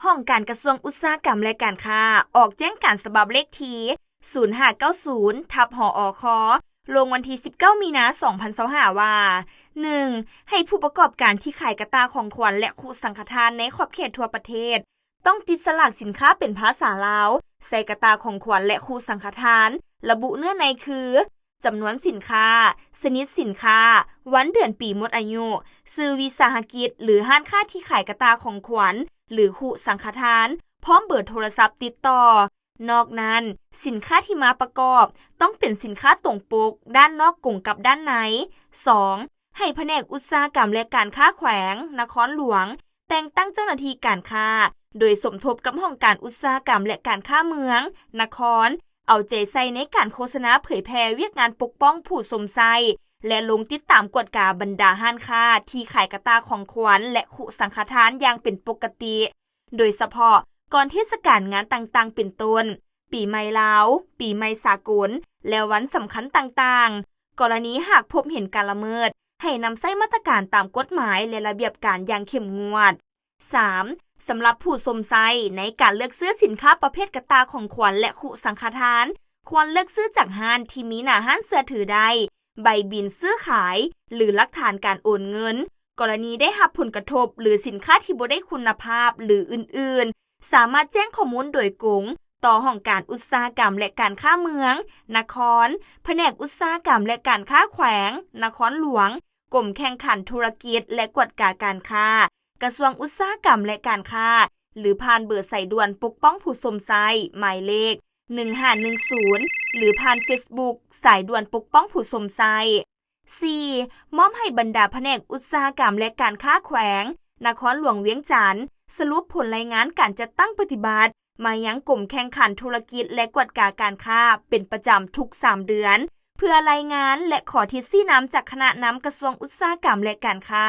ห้องการกระทรวงอุตสาหกรรมและการค้าออกแจ้งการฉบับเลขที่0590/หออคลงวันที่19มีนาคม2025ว่า 1. ให้ผู้ประกอบการที่ขายกระตาของขวัญและคุสังฆทานในขอบเขตทั่วประเทศต้องติดฉลากสินค้าเป็นภาษาลาวใส่กระตาของขวัญและคุสังฆทานระบุเนื้อในคือจำนวนสินค้าชนิดสินค้าวันเดือนปีหมดอายุชื่อวิสาหกิจหรือห้างค้าที่ขายกระตาของขวัญหรือคุสังฆทานพร้อมเบอร์โทรศัพท์ติดต่อนอกนั้นสินค้าที่มาประกอบต้องเป็นสินค้าตรงปกด้านนอกกล่องกับด้านใน 2. ให้แผนกอุตสาหกรรมและการค้าแขวงนครหลวงแต่งตั้งเจ้าหน้าที่การค้าโดยสมทบกับห้องการอุตสาหกรรมและการค้าเมืองนครเอาใจใส่ในการโฆษณาเผยแพร่เวียกงานปกป้องผู้สมไซและลงติดตามกวดกาบรรดาห้างค้าที่ขายกระตาของขวัญและคุสังฆทานอย่างเป็นปกติโดยเฉพาะก่อนเทศกาลงานต่างๆเป็นต้นปีใหม่ลาวปีใหม่สากลและวันสำคัญต่างๆกรณีหากพบเห็นการละเมิดให้นำใช้มาตรการตามกฎหมายและระเบียบการอย่างเข้มงวด 3. สำหรับผู้สมไซในการเลือกซื้อสินค้าประเภทกระตาของขวัญและคุสังฆทานควรเลือกซื้อจากห้างที่มีหน้าห้างเสื้อถือได้ใบบินซื้อขายหรือหลักฐานการโอนเงินกรณีได้รับผลกระทบหรือสินค้าที่บ่ได้คุณภาพหรืออื่นๆสามารถแจ้งข้อมูลโดยกงต่อห้องการอุตสาหกรรมและการค้าเมืองนครแผนกอุตสาหกรรมและการค้าแขวงนครหลวงกรมแข่งขันธุรกิจและกวดกาการค้ากระทรวงอุตสาหกรรมและการค้าหรือผ่านเบอร์สายด่วนปกป้องผู้สมไซหมายเลข1510หรือผ่าน Facebook สายด่วนปกป้องผู้สมไซ 4. มอบให้บรรดาแผนกอุตสาหกรรมและการค้าแขวงนครหลวงเวียงจันทน์สรุปผลรายงานการจัดตั้งปฏิบัติมายังกรมแข่งขันธุรกิจและกวดกาการค้าเป็นประจำทุก3เดือนเพื่อรายงานและขอทิศซี่น้ำจากคณะน้ำกระทรวงอุตสาหกรรมและการค้า